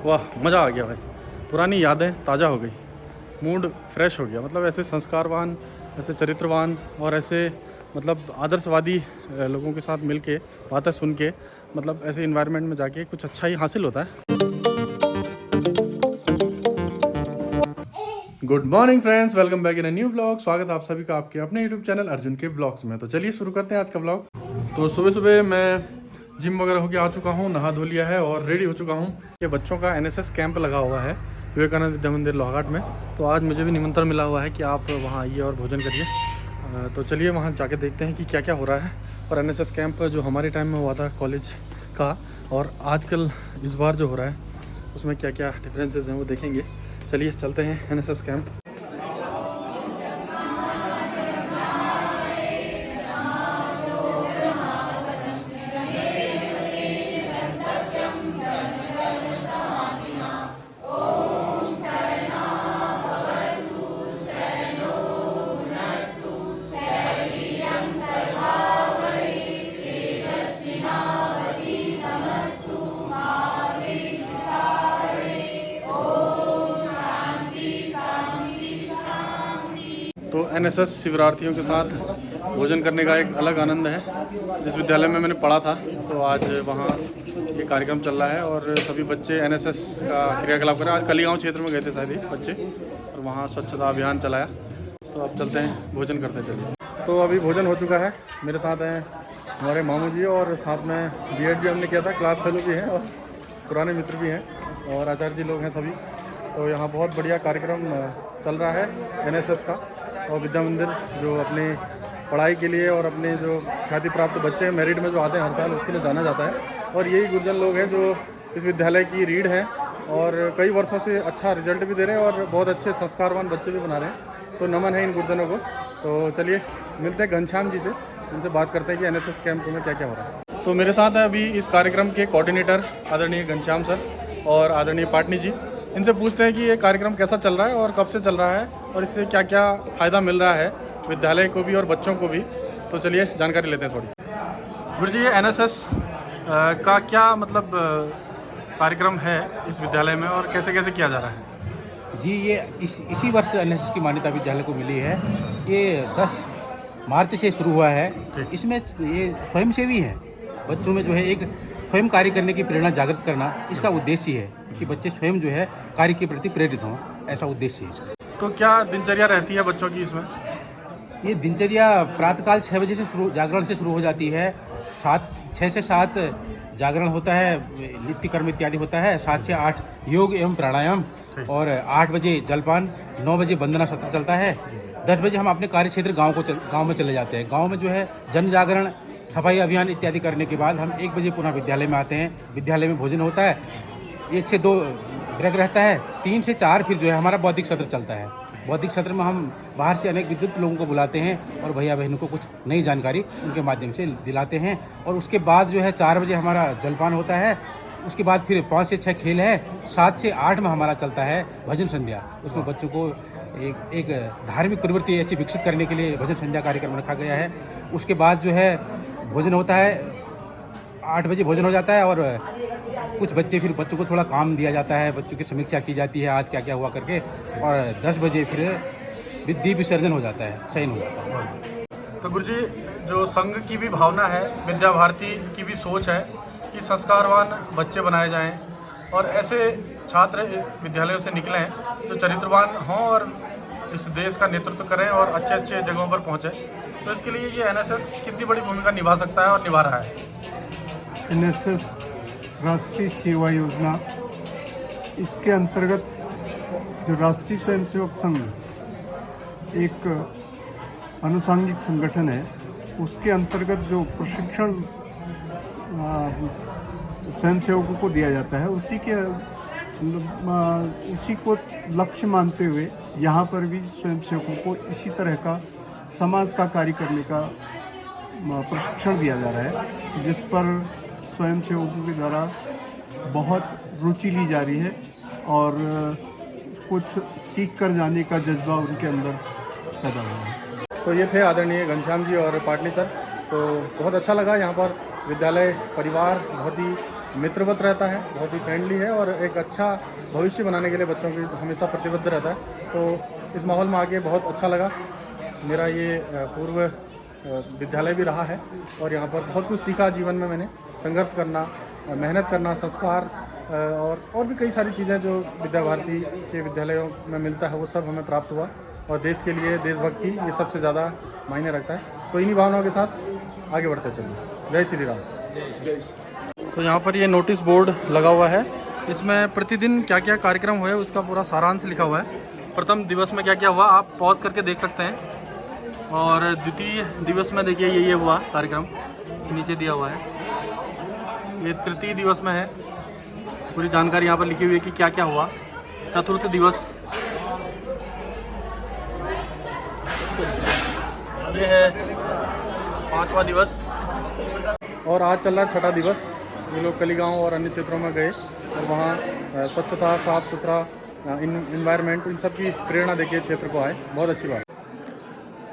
वाह, मज़ा आ गया भाई। पुरानी यादें ताज़ा हो गई, मूड फ्रेश हो गया। मतलब ऐसे संस्कारवान, ऐसे चरित्रवान और ऐसे मतलब आदर्शवादी लोगों के साथ मिल के बातें सुन के, मतलब ऐसे इन्वायरमेंट में जाके कुछ अच्छा ही हासिल होता है। Good morning friends, welcome back in a new vlog. स्वागत है आप सभी का आपके अपने यूट्यूब चैनल अर्जुन के ब्लॉग्स में। तो चलिए शुरू करते हैं आज का व्लॉग। तो सुबह सुबह मैं जिम वगैरह होके आ चुका हूँ, नहा धो लिया है और रेडी हो चुका हूँ। ये बच्चों का एनएसएस कैंप लगा हुआ है विवेकानंद विद्या मंदिर लोहाघाट में। तो आज मुझे भी निमंत्रण मिला हुआ है कि आप वहाँ आइए और भोजन करिए। तो चलिए वहाँ जाके देखते हैं कि क्या क्या हो रहा है। और एनएसएस कैंप जो हमारे टाइम में हुआ था कॉलेज का और आजकल इस बार जो हो रहा है उसमें क्या क्या डिफरेंसेस हैं वो देखेंगे। चलिए चलते हैं एनएसएस कैंप। तो एनएसएस शिविरार्थियों के साथ भोजन करने का एक अलग आनंद है। जिस विद्यालय में मैंने पढ़ा था तो आज वहाँ ये कार्यक्रम चल रहा है और सभी बच्चे एनएसएस का क्रियाकलाप कर रहे हैं। आज कलीगांव क्षेत्र में गए थे शायद ही बच्चे और वहाँ स्वच्छता अभियान चलाया। तो अब चलते हैं भोजन करते हैं। चलिए, तो अभी भोजन हो चुका है। मेरे साथ हैं हमारे मामू जी और साथ में बीएड भी हमने किया था, क्लास फेलो भी हैं और पुराने मित्र भी हैं और आचार्य जी लोग हैं सभी। तो यहाँ बहुत बढ़िया कार्यक्रम चल रहा है एनएसएस का। और विद्या मंदिर जो अपनी पढ़ाई के लिए और अपने जो ख्याति प्राप्त बच्चे मेरिट में जो आते हैं हर साल, उसके लिए जाना जाता है। और यही गुरुजन लोग हैं जो इस विद्यालय की रीढ़ हैं और कई वर्षों से अच्छा रिजल्ट भी दे रहे हैं और बहुत अच्छे संस्कारवान बच्चे भी बना रहे हैं। तो नमन है इन गुरुजनों को। तो चलिए मिलते हैं घनश्याम जी से, उनसे बात करते हैं कि एनएसएस कैंप में क्या क्या हो रहा है। तो मेरे साथ है अभी इस कार्यक्रम के कोऑर्डिनेटर आदरणीय घनश्याम सर और आदरणीय पाटनी जी। इनसे पूछते हैं कि ये कार्यक्रम कैसा चल रहा है और कब से चल रहा है और इससे क्या क्या फ़ायदा मिल रहा है विद्यालय को भी और बच्चों को भी। तो चलिए जानकारी लेते हैं थोड़ी। गुरु जी, ये एनएसएस का क्या मतलब कार्यक्रम है इस विद्यालय में और कैसे कैसे किया जा रहा है? जी, ये इसी वर्ष एनएसएस की मान्यता विद्यालय को मिली है। ये 10 मार्च से शुरू हुआ है। इसमें ये स्वयंसेवी है, बच्चों में जो है एक स्वयं कार्य करने की प्रेरणा जागृत करना इसका उद्देश्य है कि बच्चे स्वयं जो है कार्य के प्रति प्रेरित हों, ऐसा उद्देश्य है इसका। तो क्या दिनचर्या रहती है बच्चों की इसमें? ये दिनचर्या प्रातःकाल 6 बजे से जागरण से शुरू हो जाती है। 6 से 7 जागरण होता है, नित्य कर्म इत्यादि होता है। 7 से 8 योग एवं प्राणायाम और 8 बजे जलपान, 9 बजे वंदना सत्र चलता है। 10 बजे हम अपने कार्य क्षेत्र गाँव में चले जाते हैं। गाँव में जो है जन जागरण, सफाई अभियान इत्यादि करने के बाद हम 1 बजे पुनः विद्यालय में आते हैं। विद्यालय में भोजन होता है, 1 से 2 ब्रेक रहता है, 3 से 4 फिर जो है हमारा बौद्धिक सत्र चलता है। बौद्धिक सत्र में हम बाहर से अनेक विद्युत लोगों को बुलाते हैं और भैया बहनों को कुछ नई जानकारी उनके माध्यम से दिलाते हैं। और उसके बाद जो है 4 बजे हमारा जलपान होता है। उसके बाद फिर 5 से 6 खेल है। 7 से 8 में हमारा चलता है भजन संध्या। उसमें बच्चों को एक धार्मिक प्रवृत्ति ऐसी विकसित करने के लिए भजन संध्या कार्यक्रम रखा गया है। उसके बाद जो है भोजन होता है, 8 बजे भोजन हो जाता है और कुछ बच्चों को थोड़ा काम दिया जाता है, बच्चों की समीक्षा की जाती है आज क्या क्या हुआ करके। और 10 बजे फिर दीप विसर्जन हो जाता है, शयन हो जाता है। तो गुरुजी, जो संघ की भी भावना है, विद्या भारती की भी सोच है कि संस्कारवान बच्चे बनाए जाएं और ऐसे छात्र विद्यालयों से निकलें जो चरित्रवान हों और इस देश का नेतृत्व करें और अच्छे अच्छे जगहों पर पहुँचें। तो इसके लिए ये एनएसएस कितनी बड़ी भूमिका निभा सकता है और निभा रहा है? एनएसएस राष्ट्रीय सेवा योजना, इसके अंतर्गत जो राष्ट्रीय स्वयंसेवक संघ एक अनुषंगिक संगठन है, उसके अंतर्गत जो प्रशिक्षण स्वयंसेवकों को दिया जाता है उसी को लक्ष्य मानते हुए यहाँ पर भी स्वयंसेवकों को इसी तरह का समाज का कार्य करने का प्रशिक्षण दिया जा रहा है, जिस पर स्वयंसेवकों के द्वारा बहुत रुचि ली जा रही है और कुछ सीख कर जाने का जज्बा उनके अंदर पैदा हुआ है। तो ये थे आदरणीय घनश्याम जी और पाटनी सर। तो बहुत अच्छा लगा यहाँ पर विद्यालय परिवार बहुत ही मित्रवत रहता है, बहुत ही फ्रेंडली है और एक अच्छा भविष्य बनाने के लिए बच्चों की हमेशा प्रतिबद्ध रहता है। तो इस माहौल में आके बहुत अच्छा लगा। मेरा ये पूर्व विद्यालय भी रहा है और यहाँ पर बहुत कुछ सीखा जीवन में मैंने। संघर्ष करना, मेहनत करना, संस्कार और भी कई सारी चीज़ें जो विद्या भारती के विद्यालयों में मिलता है वो सब हमें प्राप्त हुआ। और देश के लिए देशभक्ति ये सबसे ज़्यादा मायने रखता है। तो इन्हीं भावनाओं के साथ आगे बढ़ते चलिए। जय श्री राम। तो यहाँ पर ये नोटिस बोर्ड लगा हुआ है, इसमें प्रतिदिन क्या क्या कार्यक्रम हुए उसका पूरा सारांश लिखा हुआ है। प्रथम दिवस में क्या क्या हुआ आप पॉज करके देख सकते हैं। और द्वितीय दिवस में देखिए ये हुआ कार्यक्रम नीचे दिया हुआ है। ये तृतीय दिवस में है, पूरी जानकारी यहाँ पर लिखी हुई है कि क्या क्या हुआ। चतुर्थ दिवस ये है, पांचवा दिवस और आज चल रहा है छठा दिवस। ये लोग कलीगांव और अन्य क्षेत्रों में गए और वहाँ स्वच्छता, साफ सुथरा, इन्वायरमेंट, इन सब की प्रेरणा देके क्षेत्र को आए। बहुत अच्छी बात।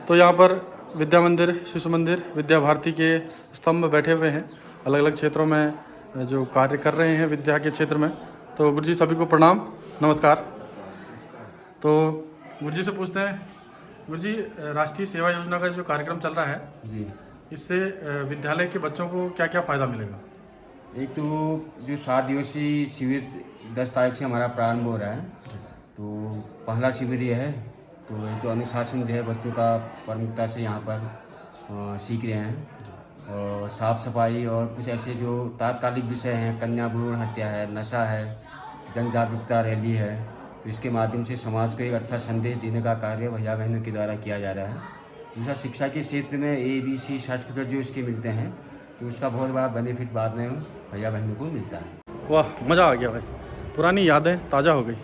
तो यहाँ पर विद्या मंदिर, शिशु मंदिर, विद्या भारती के स्तंभ बैठे हुए हैं अलग अलग क्षेत्रों में जो कार्य कर रहे हैं विद्या के क्षेत्र में। तो गुरुजी सभी को प्रणाम, नमस्कार। तो गुरुजी से पूछते हैं, गुरुजी राष्ट्रीय सेवा योजना का जो कार्यक्रम चल रहा है जी, इससे विद्यालय के बच्चों को क्या क्या फ़ायदा मिलेगा? एक तो जो 7 दिवसीय शिविर 10 तारीख से हमारा प्रारंभ हो रहा है, तो पहला शिविर ये है। तो ये तो अनुशासन जो है बच्चों का प्रमुखता से यहाँ पर सीख रहे हैं। और साफ सफाई और कुछ ऐसे जो तात्कालिक विषय हैं, कन्या भ्रूण हत्या है, नशा है, जन जागरूकता रैली है। तो इसके माध्यम से समाज को एक अच्छा संदेश देने का कार्य भैया बहनों के द्वारा किया जा रहा है। दूसरा, शिक्षा के क्षेत्र में ABC सर्टिफिकेट जो इसके मिलते हैं, तो उसका बहुत बड़ा बेनिफिट बाद में भैया बहनों को मिलता है। वाह, मज़ा आ गया भाई। पुरानी यादें ताज़ा हो गई,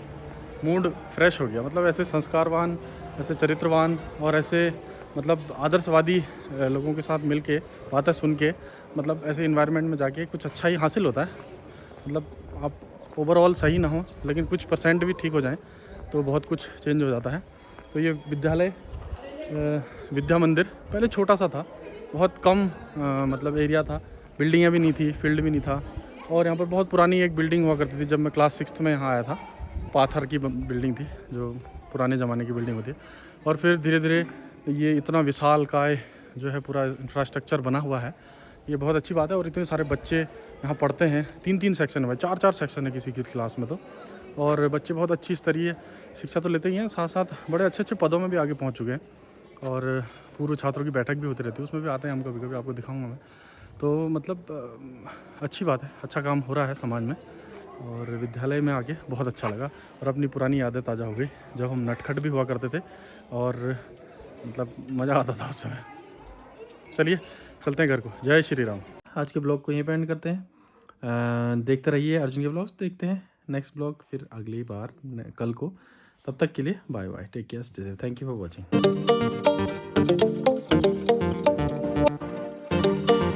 मूड फ्रेश हो गया। मतलब ऐसे संस्कारवान, ऐसे चरित्रवान और ऐसे मतलब आदर्शवादी लोगों के साथ मिल के बातें सुन के, मतलब ऐसे इन्वायरमेंट में जाके कुछ अच्छा ही हासिल होता है। मतलब आप ओवरऑल सही ना हो लेकिन कुछ % भी ठीक हो जाएं तो बहुत कुछ चेंज हो जाता है। तो ये विद्यालय विद्या मंदिर पहले छोटा सा था, बहुत कम मतलब एरिया था, बिल्डिंगें भी नहीं थी, फील्ड भी नहीं था। और यहाँ पर बहुत पुरानी एक बिल्डिंग हुआ करती थी। जब मैं क्लास 6th में यहाँ आया था, पाथर की बिल्डिंग थी जो पुराने ज़माने की बिल्डिंग होती है। और फिर धीरे धीरे ये इतना विशालकाय जो है पूरा इंफ्रास्ट्रक्चर बना हुआ है, ये बहुत अच्छी बात है। और इतने सारे बच्चे यहाँ पढ़ते हैं, 3-3 सेक्शन है, 4-4 सेक्शन है किसी की क्लास में तो। और बच्चे बहुत अच्छी स्तरीय शिक्षा तो लेते ही हैं, साथ साथ बड़े अच्छे अच्छे पदों में भी आगे पहुँच चुके हैं। और पूर्व छात्रों की बैठक भी होती रहती है, उसमें भी आते हैं हम कभी कभी, आपको दिखाऊंगा मैं। तो मतलब अच्छी बात है, अच्छा काम हो रहा है समाज में। और विद्यालय में आके बहुत अच्छा लगा और अपनी पुरानी यादें ताज़ा हो गई जब हम नटखट भी हुआ करते थे और मतलब मज़ा आता था उस समय। चलिए चलते हैं घर को। जय श्री राम। आज के ब्लॉग को यहीं पे एंड करते हैं। देखते रहिए अर्जुन के ब्लॉग्स। देखते हैं नेक्स्ट ब्लॉग फिर अगली बार कल को। तब तक के लिए bye bye, take care, stay safe, thank you for watching.